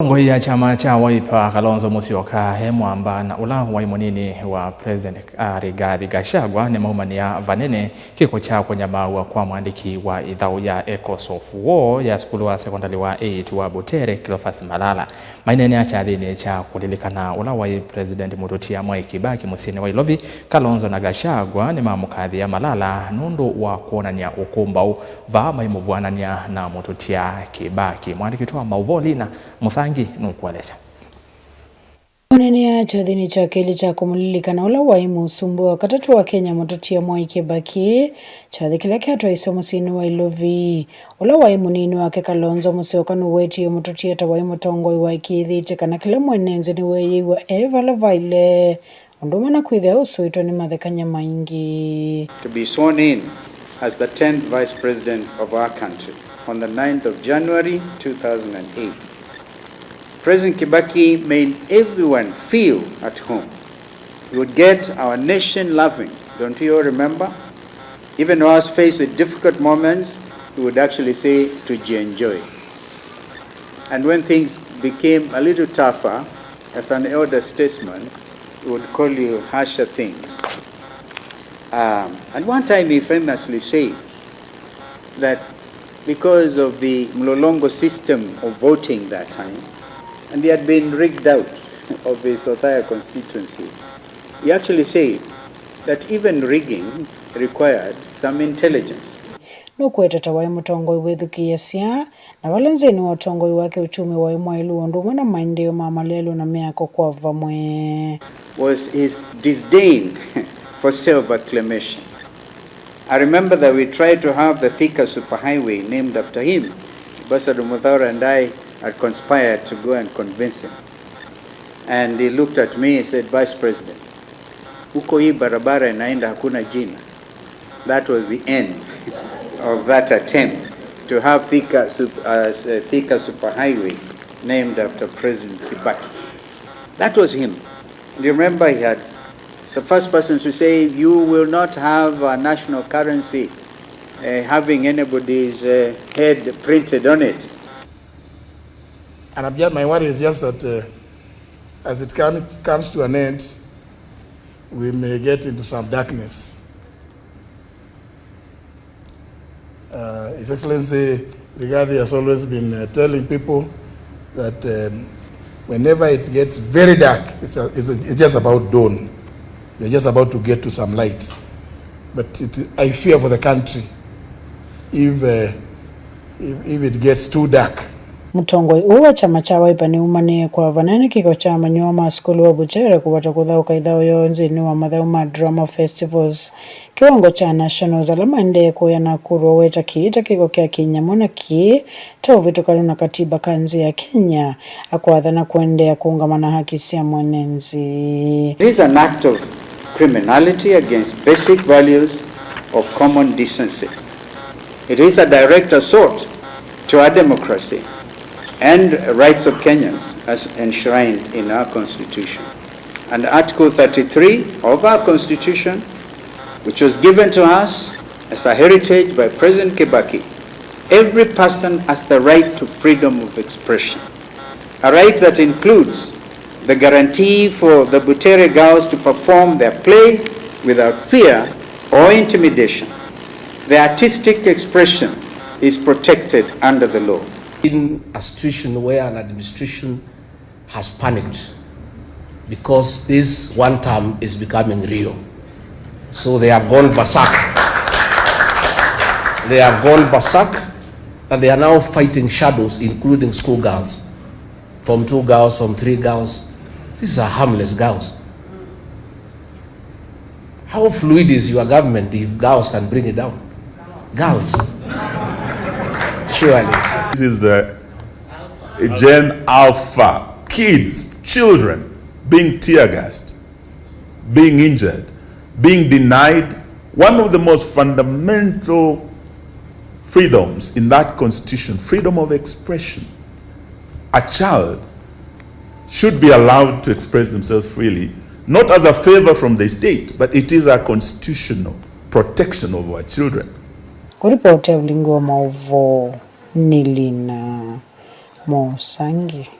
Ndongoi ya kyama kya Wiper Kalonzo Musyoka hemwamba na ula wa munini wa President Rigathi Gachagua nimaumania vanene kiko kya kunyamaaw'a kwa muandiki wa ithau ya Echoes of WSar ya sukulu wa sekondali wa eitu wa Butere Cleophas Malala. Maineenea kyathini kya kulilikana ula wa President mututia Mwai Kibaki musyini wa ilovi Kalonzo na Gachagua nimamukathiia Malala nundu wa kuonania ukumbau va kumuvwananan'ya na mututia Kibaki. Muandiki wa mauvoli na musangi nukueleza Munini kyathini cha keli cha kumulilikana ula waimu usumbu wa katatu wa Kenya mututia Mwai Kibaki kyathi kila kyatwaiswe musyini wa ilovi ula waimu nini wake Kalonzo Musyoka nuwetie mututia ta waimu Ndongoi wa ikithite kana kila mwenenzi ni weyiwa evala vaile unduma na kwithia usuitwa ni mathekanya maingi. To be sworn in as the 10th Vice President of our country on the 9th of January 2008. President Kibaki made everyone feel at home. He would get our nation laughing. Don't you all remember? Even when I was faced with difficult moments, he would actually say to enjoy. And when things became a little tougher, as an elder statesman, he would call you harsher things. And one time he famously said that because of the mlolongo system of voting that time, and he had been rigged out of his entire constituency, he actually said that even rigging required some intelligence. Nukweta ta waimu Ndongoi wethukia cia na walenzeni wa Ndongoi wake uchumi wa imwailu ndumwe na maendeleo mamalelo na miako kwa vamwe was his disdain for self-acclamation. I remember that we tried to have the Thika superhighway named after him. Ambassador Muthara and I had conspired to go and convince him. And he looked at me and said, Vice President, uko hii barabara inaenda hakuna jina. That was the end of that attempt to have Thika superhighway named after President Kibaki. That was him. And you remember he had the first person to say, you will not have a national currency having anybody's head printed on it. And my worry is just that as it comes to an end, we may get into some darkness. His Excellency Rigathi has always been telling people that whenever it gets very dark, it's just about dawn. We're just about to get to some light. But I fear for the country if it gets too dark. Ndongoi uwa kyama kya Wiper ni umanie kwa vanene kiko kya Amanyiw'A sukulu wa Butere kubata kuthauka ithau yonzini wa mathau ma drama festivals kiwango cha nationals alama ndeko ya Nakuru weta kiita kiko kya kyama na ki tauvitukana na katiba kanzi ya Kenya akwathana kuendea kuungamana haki cia mwenenzi. It is an act of criminality against basic values of common decency. It is a direct assault to our democracy and rights of Kenyans as enshrined in our Constitution. And Article 33 of our Constitution, which was given to us as a heritage by President Kibaki, every person has the right to freedom of expression, a right that includes the guarantee for the Butere girls to perform their play without fear or intimidation. The artistic expression is protected under the law. In a situation where an administration has panicked because this one term is becoming real, so they have gone berserk. They have gone berserk and they are now fighting shadows, including schoolgirls, from 2 girls, from 3 girls. These are harmless girls. How fluid is your government if girls can bring it down? Girls. Surely. This is the Gen Alpha. Kids, children being tear gassed, being injured, being denied one of the most fundamental freedoms in that constitution, freedom of expression. A child should be allowed to express themselves freely, not as a favor from the state, but it is a constitutional protection of our children. Kuripoti ulingo mauvo nilina Mosangi.